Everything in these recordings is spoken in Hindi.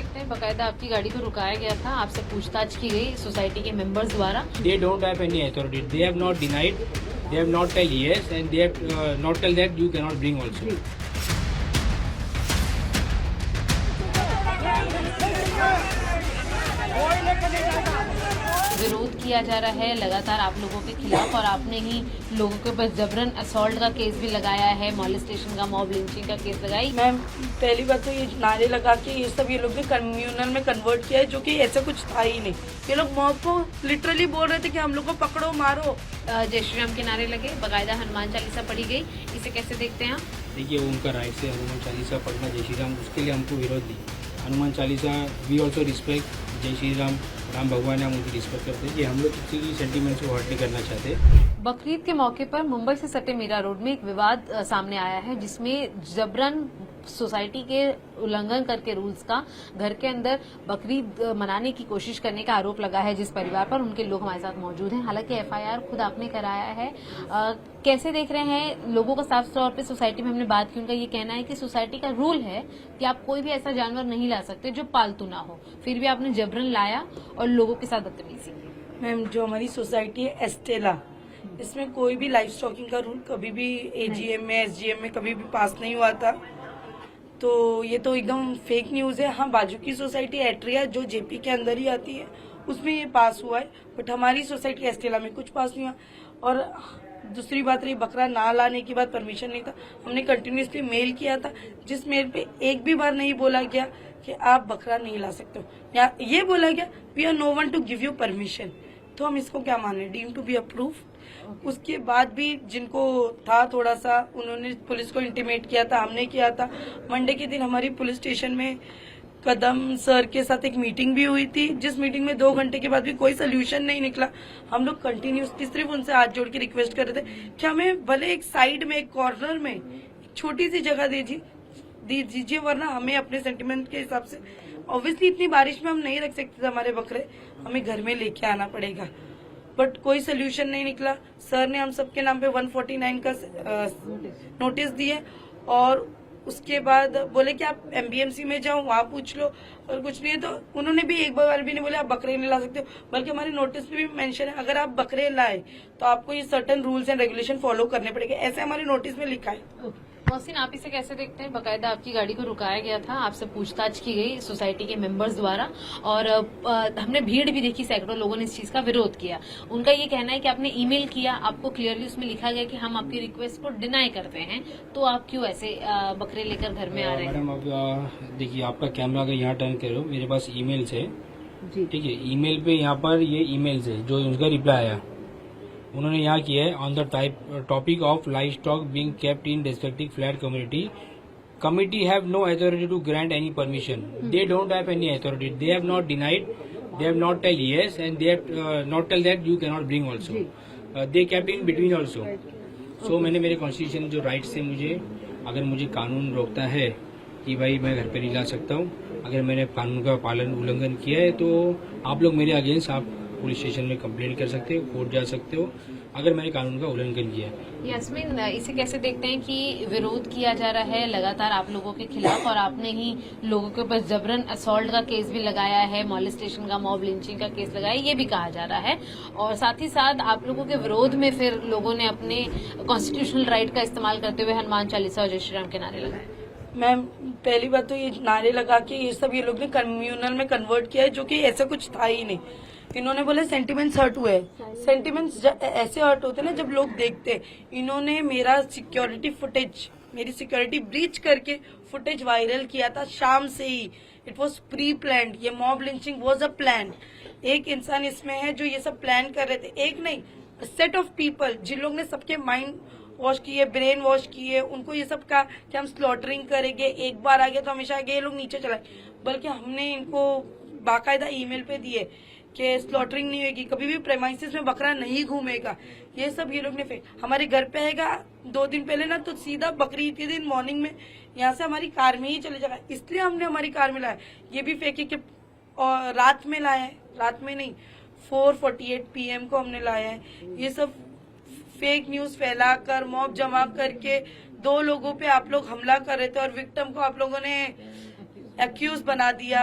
देखते हैं, बकायदा आपकी गाड़ी को रुकाया गया था, आपसे पूछताछ की गई सोसाइटी के मेंबर्स द्वारा। They don't have any authority. They have not denied. They have not tell yes, and they have not tell that you cannot bring also. विरोध किया जा रहा है लगातार आप लोगों के खिलाफ, और आपने ही लोगों के ऊपर जबरन असॉल्ट का केस भी लगाया है, मॉलेस्टेशन का, मॉब लिंचिंग का केस लगाई। मैम, पहली बात तो ये नारे लगा के ये सब ये लोग ने कम्युनल में कन्वर्ट किया है, जो कि ऐसा कुछ था ही नहीं। ये लोग मॉब को लिटरली बोल रहे थे कि हम लोग को पकड़ो मारो। जय श्री राम के नारे लगे, बकायदा हनुमान चालीसा पढ़ी गई, इसे कैसे देखते हैं आप? देखिए, उनका राइट से हनुमान चालीसा पढ़ना, जय श्री राम, उसके लिए हमको विरोध नहीं। Hanuman Chalisa we also respect, जय श्री राम, राम भगवान है, हम उनकी रिस्पेक्ट करते हैं कि हम लोग किसी की सेंटीमेंट्स को हर्ट नहीं करना चाहते। बकरीद के मौके पर मुंबई से सटे मीरा रोड में एक विवाद सामने आया है, जिसमें जबरन सोसाइटी के उल्लंघन करके रूल्स का घर के अंदर बकरीद मनाने की कोशिश करने का आरोप लगा है जिस परिवार पर। उनके लोग हमारे साथ मौजूद हैं। हालांकि एफआईआर खुद आपने कराया है, कैसे देख रहे हैं लोगों का? साफ तौर पे सोसाइटी में हमने बात की, उनका ये कहना है कि सोसाइटी का रूल है कि आप कोई भी ऐसा जानवर नहीं ला सकते जो पालतू ना हो, फिर भी आपने जबरन लाया और लोगों के साथ बदतमीजी की। मैम, जो हमारी सोसाइटी है एस्टेला, इसमें कोई भी लाइफ स्टॉकिंग का रूल कभी भी एजीएम में, एसजीएम में कभी भी पास नहीं हुआ था, तो ये तो एकदम फेक न्यूज है। हाँ, बाजू की सोसाइटी एट्रिया जो जेपी के अंदर ही आती है, उसमें ये पास हुआ है, बट हमारी सोसाइटी एस्टेला में कुछ पास नहीं हुआ। और दूसरी बात रही बकरा ना लाने की बात, परमिशन नहीं था। हमने कंटिन्यूसली मेल किया था, जिस मेल पे एक भी बार नहीं बोला गया कि आप बकरा नहीं ला सकते हो, या ये बोला गया we are no one to give you permission. तो हम इसको क्या माने, डीम टू बी अप्रूव। उसके बाद भी जिनको था थोड़ा सा, उन्होंने पुलिस को इंटीमेट किया था, हमने किया था। मंडे के दिन हमारी पुलिस स्टेशन में कदम सर के साथ एक मीटिंग भी हुई थी, जिस मीटिंग में 2 घंटे के बाद भी कोई सोल्यूशन नहीं निकला। हम लोग कंटिन्यूसली सिर्फ उनसे हाथ जोड़ के रिक्वेस्ट कर रहे थे कि हमें भले एक साइड में, एक कॉर्नर में एक छोटी सी जगह दीजिए, वरना हमें अपने सेंटिमेंट के हिसाब से, ऑब्वियसली इतनी बारिश में हम नहीं रख सकते हमारे बकरे, हमें घर में लेके आना पड़ेगा। बट कोई सोल्यूशन नहीं निकला। सर ने हम सबके नाम पे 149 का नोटिस दिए, और उसके बाद बोले कि आप एमबीएमसी में जाओ, वहाँ पूछ लो, और कुछ नहीं है। तो उन्होंने भी एक बार भी नहीं बोले आप बकरे नहीं ला सकते हो, बल्कि हमारे नोटिस पे भी मेंशन है अगर आप बकरे लाए तो आपको ये certain rules and regulation follow करने पड़ेगे, ऐसे हमारे नोटिस में लिखा है। मोहसिन, आप इसे कैसे देखते हैं? बकायदा आपकी गाड़ी को रुकाया गया था, आपसे पूछताछ की गई सोसाइटी के मेंबर्स द्वारा, और हमने भीड़ भी देखी, सैकड़ों लोगों ने इस चीज का विरोध किया। उनका ये कहना है कि आपने ईमेल किया, आपको क्लियरली उसमें लिखा गया कि हम आपकी रिक्वेस्ट को डिनाई करते हैं, तो आप क्यों ऐसे बकरे लेकर घर में आ रहे हैं? मैडम, अब देखिए, आपका कैमरा अगर यहाँ टर्न करो, मेरे पास ईमेल्स है, ठीक है। ईमेल पे यहाँ पर ये ईमेल्स है जो उनका रिप्लाई आया, उन्होंने यहाँ किया है on the topic of livestock being kept in respective flat committee have no authority to grant any permission. They don't have any authority. They have not denied, they have not tell yes, and they have not tell that you can not bring also. They kept in between also. So मैंने मेरे कॉन्स्टिट्यूशन जो राइट से, अगर मुझे कानून रोकता है कि भाई मैं घर पे नहीं ला सकता हूँ, अगर मैंने कानून का उल्लंघन किया है, तो आप लोग मेरे अगेंस्ट आप पुलिस स्टेशन में कंप्लेंट कर सकते हो, कोर्ट जा सकते हो, अगर मैंने कानून का उल्लंघन किया है। यास्मीन, इसे कैसे देखते हैं कि विरोध किया जा रहा है लगातार आप लोगों के खिलाफ, और आपने ही लोगों के ऊपर जबरन असॉल्ट का केस भी लगाया है, मॉलेस्टेशन का, मॉब लिंचिंग का केस लगाया, ये भी कहा जा रहा है, और साथ ही साथ आप लोगों के विरोध में फिर लोगों ने अपने कॉन्स्टिट्यूशनल राइट का इस्तेमाल करते हुए हनुमान चालीसा और जय श्री राम के नारे लगाए। मैम, पहली बात तो ये नारे लगा के ये सब ये लोग ने कम्युनल में कन्वर्ट किया है, जो कि ऐसा कुछ था ही नहीं। इन्होंने बोले सेंटिमेंट्स हर्ट हुए। सेंटिमेंट्स ऐसे हर्ट होते ना जब लोग देखते। इन्होंने मेरा सिक्योरिटी फुटेज, मेरी सिक्योरिटी ब्रीच करके फुटेज वायरल किया था शाम से ही। It was pre planned. ये mob lynching was a plan. एक इंसान इसमें है जो ये सब प्लान कर रहे थे, एक नहीं, सेट ऑफ पीपल, जिन लोग ने सबके माइंड वॉश किए, ब्रेन वॉश किए, उनको ये सब कहा कि हम स्लॉटरिंग करेंगे, एक बार आ गया तो हमेशा आगे, ये लोग नीचे चलाए। बल्कि हमने इनको बाकायदा ईमेल पे दिए कि स्लॉटरिंग नहीं होगी, कभी भी प्रेमाइसिस में बकरा नहीं घूमेगा। ये सब ये लोग ने हमारे घर पे आएगा 2 दिन पहले ना, तो सीधा बकरीद के दिन मॉर्निंग में यहाँ से हमारी कार में ही चले जाएगा, इसलिए हमने हमारी कार में लाया। ये भी फेक है कि रात में लाया है, रात में नहीं, 4:48 PM को हमने लाया है। ये सब फेक न्यूज फैलाकर, मॉब जमा करके 2 लोगों पे आप लोग हमला कर रहे थे, और विक्टिम को आप लोगों ने एक्यूज बना दिया।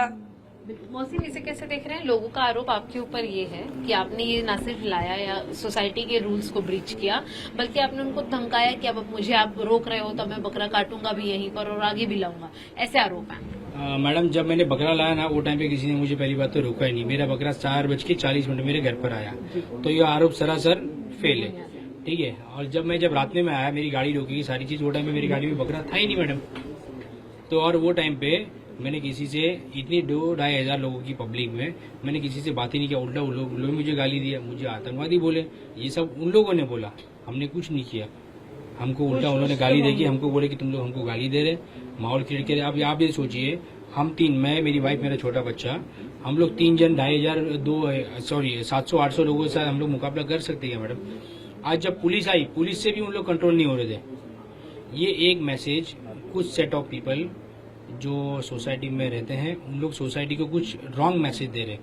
मौसम इसे कैसे देख रहे हैं? लोगों का आरोप आपके ऊपर ये है कि आपने ये ना सिर्फ लाया या सोसाइटी के रूल्स को ब्रीच किया, बल्कि आपने उनको धमकाया कि अब मुझे आप रोक रहे हो तो मैं बकरा काटूंगा भी यहीं पर और आगे भी लाऊंगा, ऐसे आरोप हैं। मैडम, जब मैंने बकरा लाया ना, वो टाइम पे किसी ने मुझे पहली बात तो रोका ही नहीं। मेरा बकरा 4:40 मेरे घर पर आया, तो ये आरोप सरासर फेल है। ठीक है। और जब रात में आया, मेरी गाड़ी रोकी, सारी चीज, वो टाइम पे मेरी गाड़ी में बकरा था ही नहीं मैडम। तो और वो टाइम पे मैंने किसी से इतनी 2-2.5 हजार लोगों की पब्लिक में मैंने किसी से बात ही नहीं किया। उल्टा उन लोग मुझे गाली दिया, मुझे आतंकवादी बोले। ये सब उन लोगों ने बोला, हमने कुछ नहीं किया। हमको उल्टा उन्होंने गाली देगी, हमको बोले कि तुम लोग हमको गाली दे रहे, माहौल क्रिएट करे। अब आप ये सोचिए, हम 3, मैं, मेरी वाइफ, मेरा छोटा बच्चा, हम लोग 3 जन 2,500 700-800 लोगों के साथ हम लोग मुकाबला कर सकते हैं मैडम। आज जब पुलिस आई, पुलिस से भी उन लोग कंट्रोल नहीं हो रहे थे। ये एक मैसेज कुछ सेट ऑफ पीपल जो सोसाइटी में रहते हैं, उन लोग सोसाइटी को कुछ रॉन्ग मैसेज दे रहे,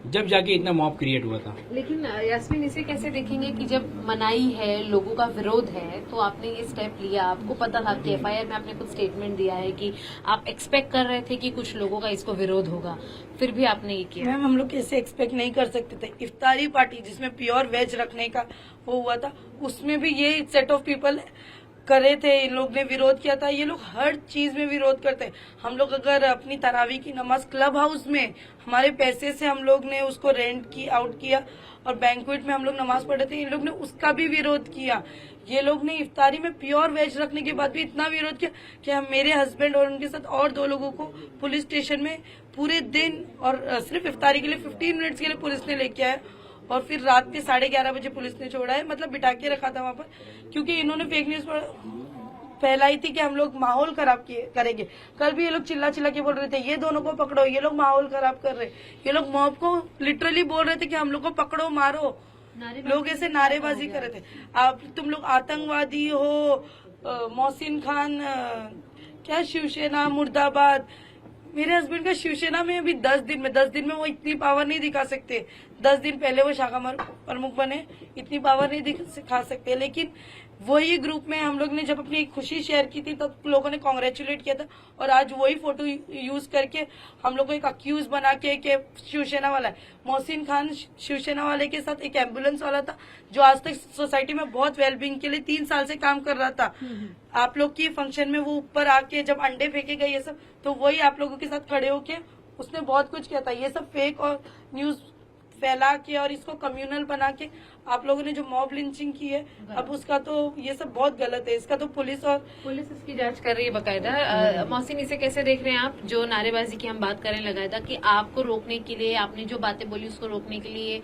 जब जाके इतना मॉब क्रिएट हुआ था। लेकिन यास्मीन, इसे कैसे देखेंगे कि जब मनाही है, लोगों का विरोध है, तो आपने ये स्टेप लिया, आपको पता था कि एफआईआर में आपने कुछ स्टेटमेंट दिया है कि आप एक्सपेक्ट कर रहे थे कि कुछ लोगों का इसको विरोध होगा, फिर भी आपने ये किया। मैम, हम लोग कैसे एक्सपेक्ट नहीं कर सकते थे? इफ्तारी पार्टी जिसमें प्योर वेज रखने का वो हुआ था, उसमें भी ये सेट ऑफ पीपल करे थे, इन लोग ने विरोध किया था। ये लोग हर चीज में विरोध करते हैं। हम लोग अगर अपनी तरावी की नमाज क्लब हाउस में हमारे पैसे से हम लोग ने उसको रेंट की आउट किया और बैंक्वेट में हम लोग नमाज पढ़े थे, इन लोग ने उसका भी विरोध किया। ये लोग ने इफ्तारी में प्योर वेज रखने के बाद भी इतना विरोध किया कि हम, मेरे हस्बैंड और उनके साथ और 2 लोगों को पुलिस स्टेशन में पूरे दिन और सिर्फ इफ्तारी के लिए 15 मिनट्स के लिए पुलिस ने लेके आया और फिर रात के 11:30 बजे पुलिस ने छोड़ा है। मतलब बिठा के रखा था वहां पर, क्योंकि इन्होंने फेक न्यूज फैलाई थी कि हम लोग माहौल खराब करेंगे। कल भी ये लोग चिल्ला के बोल रहे थे, ये दोनों को पकड़ो, ये लोग माहौल खराब कर रहे। ये लोग मॉब को लिटरली बोल रहे थे कि हम लोग को पकड़ो, मारो। लोग ऐसे नारेबाजी कर रहे थे, आप तुम लोग आतंकवादी हो, मोहसिन खान क्या शिवसेना मुर्दाबाद। मेरे हस्बैंड का शिवसेना में अभी 10 दिन में वो इतनी पावर नहीं दिखा सकते। 10 दिन पहले वो शाखा प्रमुख बने, इतनी पावर नहीं दिखा सकते। लेकिन वही ग्रुप में हम लोग ने जब अपनी खुशी शेयर की थी तब लोगों ने कॉन्ग्रेचुलेट किया था, और आज वही फोटो यूज करके हम लोग को एक अक्यूज बना के शिवसेना वाला है। मोहसिन खान शिवसेना वाले के साथ एक एम्बुलेंस वाला था जो आज तक सोसाइटी में बहुत वेलबींग के लिए 3 साल से काम कर रहा था। आप लोग की फंक्शन में वो ऊपर आके जब अंडे फेंके गए ये सब, तो वही आप लोगों के साथ खड़े होके उसने बहुत कुछ किया था। ये सब फेक और न्यूज फैला के और इसको कम्युनल बना के आप लोगों ने जो मॉब लिंचिंग की है, अब उसका तो ये सब बहुत गलत है। इसका तो पुलिस इसकी जांच कर रही है बाकायदा। मोहसिन, इसे कैसे देख रहे हैं आप? जो नारेबाजी की हम बात करें लगाया कि आपको रोकने के लिए, आपने जो बातें बोली उसको रोकने के लिए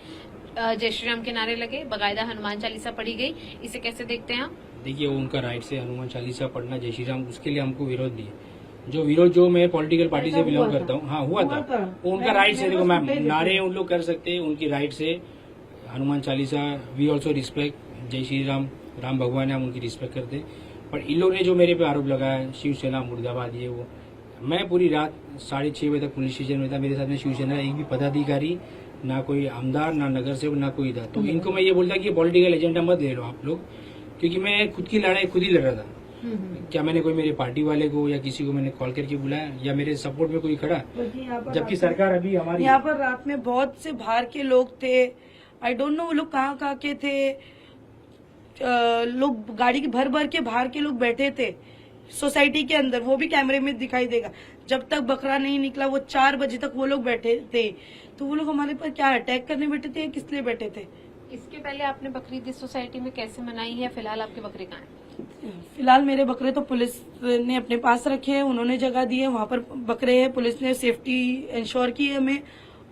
जय श्री राम के नारे लगे, बाकायदा हनुमान चालीसा पढ़ी गई, इसे कैसे देखते हैं आप? देखिए, उनका राइट से हनुमान चालीसा पढ़ना, जय श्री राम, उसके लिए हमको विरोध दिए। जो मैं पॉलिटिकल पार्टी से बिलोंग करता हूँ, हाँ हुआ था, उनका राइट से। देखो मैम, नारे उन लोग कर सकते हैं, उनकी राइट से Hanuman Chalisa, we also respect जय श्री राम, राम भगवान है, हम उनकी रिस्पेक्ट करते हैं। पर इन लोग ने जो मेरे पे आरोप लगाया, शिवसेना मुर्दाबाद, ये वो, मैं पूरी रात 6:30 बजे तक पुलिस स्टेशन में था। मेरे साथ में शिवसेना एक भी पदाधिकारी, ना कोई आमदार, ना नगर सेवक, ना कोई था। तो इनको मैं ये बोलता कि पॉलिटिकल एजेंडा मत ले लो आप लोग, क्योंकि मैं खुद की लड़ाई खुद ही लड़ रहा था। क्या मैंने कोई मेरे पार्टी वाले को या किसी को मैंने कॉल करके बुलाया या मेरे सपोर्ट में कोई खड़ा? जबकि सरकार अभी हमारी, यहाँ पर रात में बहुत से बाहर के लोग थे, आई डोंट नो वो लोग कहाँ के थे। लोग गाड़ी के भर के बाहर के लोग बैठे थे सोसाइटी के अंदर, वो भी कैमरे में दिखाई देगा। जब तक बकरा नहीं निकला वो 4 बजे तक वो लोग बैठे थे। तो वो लोग हमारे पर क्या अटैक करने बैठे थे या किस लिए बैठे थे? इसके पहले आपने बकरीद इस सोसाइटी में कैसे मनाई है? फिलहाल आपके बकरे कहाँ हैं? फिलहाल मेरे बकरे तो पुलिस ने अपने पास रखे हैं, उन्होंने जगह दी है, वहाँ पर बकरे हैं। पुलिस ने सेफ्टी इंश्योर की है हमें,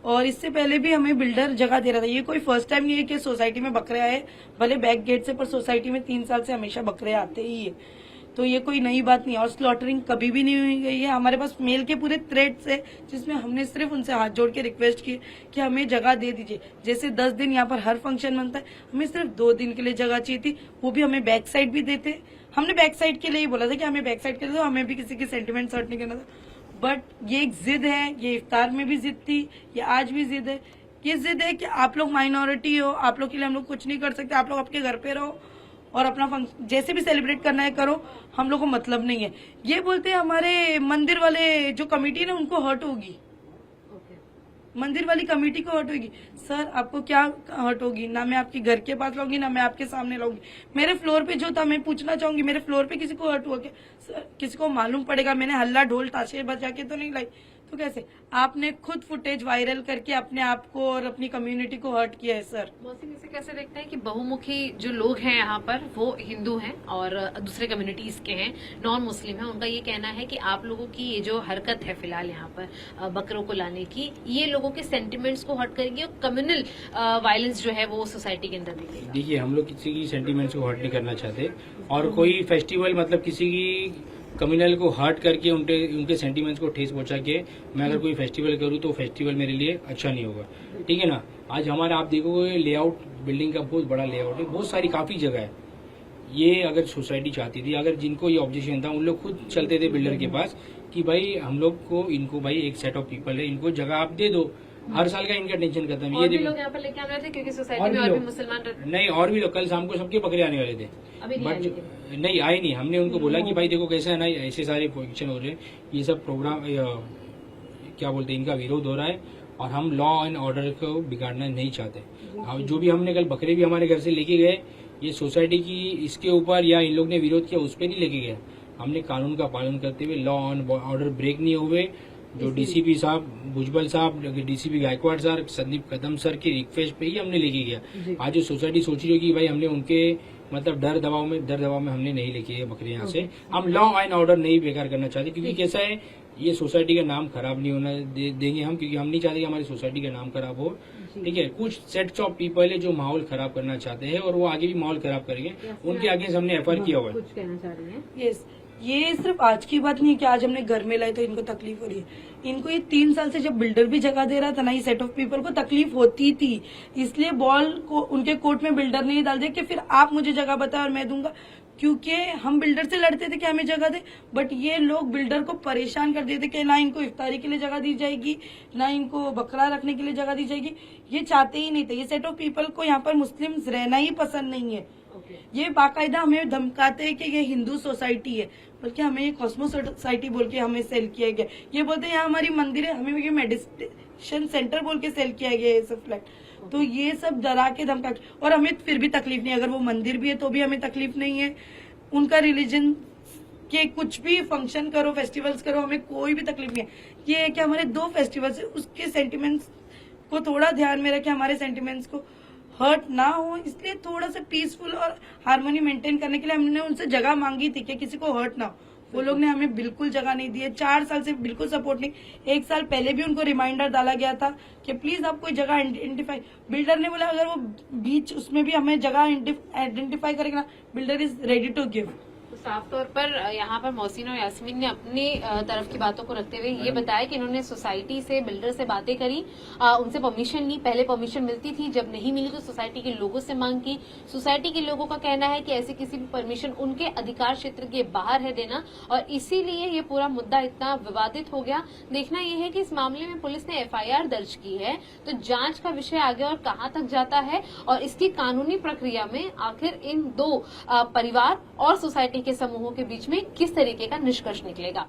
और इससे पहले भी हमें बिल्डर जगह दे रहा था। ये कोई फर्स्ट टाइम नहीं है कि सोसाइटी में बकरे आए, भले बैक गेट से, पर सोसाइटी में 3 साल से हमेशा बकरे आते ही है। तो ये कोई नई बात नहीं है, और स्लॉटरिंग कभी भी नहीं हुई गई है। हमारे पास मेल के पूरे थ्रेड्स है जिसमें हमने सिर्फ उनसे हाथ जोड़ के रिक्वेस्ट की कि हमें जगह दे दीजिए। जैसे 10 दिन यहाँ पर हर फंक्शन बनता है, हमें सिर्फ 2 दिन के लिए जगह चाहिए थी, वो भी हमें बैक साइड भी देते। हमने बैक साइड के लिए ही बोला था कि हमें बैक साइड के लिए दो, हमें भी किसी की सेंटिमेंट हर्ट नहीं करना था। बट ये एक जिद है, ये इफ्तार में भी जिद थी, ये आज भी जिद है। ये जिद है कि आप लोग माइनॉरिटी हो, आप लोग के लिए हम लोग कुछ नहीं कर सकते, आप लोग आपके घर पे रहो और अपना फंक्शन जैसे भी सेलिब्रेट करना है करो, हम लोग को मतलब नहीं है। ये बोलते हैं हमारे मंदिर वाले जो कमेटी है ना, उनको हर्ट होगी। मंदिर वाली कमेटी को हर्ट होगी। सर आपको क्या हर्ट होगी? ना मैं आपके घर के पास लाऊंगी, ना मैं आपके सामने लाऊंगी। मेरे फ्लोर पे जो था, मैं पूछना चाहूंगी, मेरे फ्लोर पे किसी को हर्ट हुआ क्या? सर किसी को मालूम पड़ेगा, मैंने हल्ला ढोल ताशे बजा के तो नहीं लाई, तो कैसे? आपने खुद फुटेज वायरल करके अपने आप को और अपनी कम्युनिटी को हर्ट किया है सर। मौसम इसे कैसे देखते हैं कि बहुमुखी जो लोग हैं यहाँ पर वो हिंदू हैं और दूसरे कम्युनिटीज के हैं, नॉन मुस्लिम हैं, उनका ये कहना है कि आप लोगों की ये जो हरकत है फिलहाल यहाँ पर बकरों को लाने की, ये लोगों के सेंटिमेंट्स को हर्ट करेगी और कम्युनल वायलेंस जो है वो सोसाइटी के अंदर दिखेगा। देखिए, हम लोग किसी की सेंटिमेंट्स को हर्ट नहीं करना चाहते, और कोई फेस्टिवल मतलब किसी की कम्युनल को हर्ट करके उनके सेंटिमेंट्स को ठेस पहुंचा के मैं अगर कोई फेस्टिवल करूं तो फेस्टिवल मेरे लिए अच्छा नहीं होगा, ठीक है ना। आज हमारा आप देखोगे लेआउट, बिल्डिंग का बहुत बड़ा लेआउट है, बहुत सारी काफी जगह है। ये अगर सोसाइटी चाहती थी, अगर जिनको ये ऑब्जेक्शन था उन लोग खुद चलते थे बिल्डर के पास कि भाई हम लोग को, इनको भाई एक सेट ऑफ पीपल है, इनको जगह आप दे दो, हर साल का इनका टेंशन खत्म। और भी लोग यहाँ पर लेके आने वाले थे क्योंकि सोसाइटी में और भी मुसलमान नहीं, और भी लोग कल शाम को सबके बकरे आने वाले थे, अभी नहीं आए बट नहीं आए नहीं। हमने उनको बोला कि भाई देखो कैसा है ना, ऐसे सारे फंक्शन हो रहे हैं, ये सब प्रोग्राम क्या बोलते हैं, इनका विरोध हो रहा है और हम लॉ एंड ऑर्डर को बिगाड़ना नहीं चाहते। अब जो भी हमने कल बकरे भी हमारे घर से लेके गए, ये सोसाइटी की इसके ऊपर या इन लोग ने विरोध किया उस पर नहीं लेके गए, हमने कानून का पालन करते हुए लॉ एंड ऑर्डर ब्रेक नहीं हुए, जो डीसीपी साहब भुजबल साहब, DCP Gaekwad sir, Sandeep Kadam sir की रिक्वेस्ट पे ही हमने लेके गया। आज जो सोसाइटी सोच रही है कि भाई हमने उनके मतलब डर दबाव में हमने नहीं लेके गए बकरे यहाँ से। हम लॉ एंड ऑर्डर नहीं बेकार करना चाहते, क्योंकि कैसा है, ये सोसाइटी का नाम खराब नहीं होना देंगे हम, क्योंकि हम नहीं चाहते कि हमारी सोसाइटी का नाम खराब हो, ठीक है। कुछ सेट्स ऑफ पीपल है जो माहौल खराब करना चाहते हैं और वो आगे भी माहौल खराब करेंगे, उनके आगे हमने एफआईआर किया हुआ है। कुछ कहना चाह रही हैं? यस, ये सिर्फ आज की बात नहीं है कि आज हमने घर में लाए तो इनको तकलीफ हो रही है। इनको ये 3 साल से जब बिल्डर भी जगह दे रहा था ना, ये सेट ऑफ पीपल को तकलीफ होती थी, इसलिए बॉल को उनके कोर्ट में बिल्डर ने डाल दिया कि फिर आप मुझे जगह बताओ और मैं दूंगा, क्योंकि हम बिल्डर से लड़ते थे कि हमें जगह दे, बट ये लोग बिल्डर को परेशान कर देते कि ना इनको इफ्तारी के लिए जगह दी जाएगी, ना इनको बकरा रखने के लिए जगह दी जाएगी। ये चाहते ही नहीं थे। ये सेट ऑफ पीपल को यहाँ पर मुस्लिम्स रहना ही पसंद नहीं है। ये बाकायदा हमें धमकाते हैं कि ये हिंदू सोसाइटी है, बल्कि हमें ये कॉस्मो सोसाइटी बोल के हमें सेल किया गया। ये बोलते हैं यहाँ हमारी मंदिर है, हमें ये मेडिटेशन सेंटर बोल के सेल किया गया ये सब फ्लैट। तो ये सब डरा के धमका के, और हमें फिर भी तकलीफ नहीं। अगर वो मंदिर भी है तो भी हमें तकलीफ नहीं है। उनका रिलीजन के कुछ भी फंक्शन करो, फेस्टिवल्स करो, हमें कोई भी तकलीफ नहीं है। ये है कि हमारे 2 फेस्टिवल्स है, उसके सेंटिमेंट्स को थोड़ा ध्यान में रखे, हमारे सेंटिमेंट्स को हर्ट ना हो, इसलिए थोड़ा सा पीसफुल और हार्मनी मेंटेन करने के लिए हमने उनसे जगह मांगी थी कि किसी को हर्ट ना हो। वो लोग ने हमें बिल्कुल जगह नहीं दी है। 4 साल से बिल्कुल सपोर्ट नहीं। 1 साल पहले भी उनको रिमाइंडर डाला गया था कि प्लीज आप कोई जगह आइडेंटिफाई। बिल्डर ने बोला अगर वो बीच उसमें भी हमें जगह आइडेंटिफाई करेगा ना, builder is ready to give. तो साफ तौर पर यहाँ पर मोहसिन और यास्मीन ने अपनी तरफ की बातों को रखते हुए ये बताया कि इन्होंने सोसाइटी से, बिल्डर से बातें करी, उनसे परमिशन ली। पहले परमिशन मिलती थी, जब नहीं मिली तो सोसाइटी के लोगों से मांग की। सोसाइटी के लोगों का कहना है कि ऐसी किसी भी परमिशन उनके अधिकार क्षेत्र के बाहर है देना, और इसीलिए ये पूरा मुद्दा इतना विवादित हो गया। देखना यह है कि इस मामले में पुलिस ने एफआईआर दर्ज की है, तो जांच का विषय आगे और कहां तक जाता है और इसकी कानूनी प्रक्रिया में आखिर इन 2 परिवार और सोसाइटी के समूहों के बीच में किस तरीके का निष्कर्ष निकलेगा।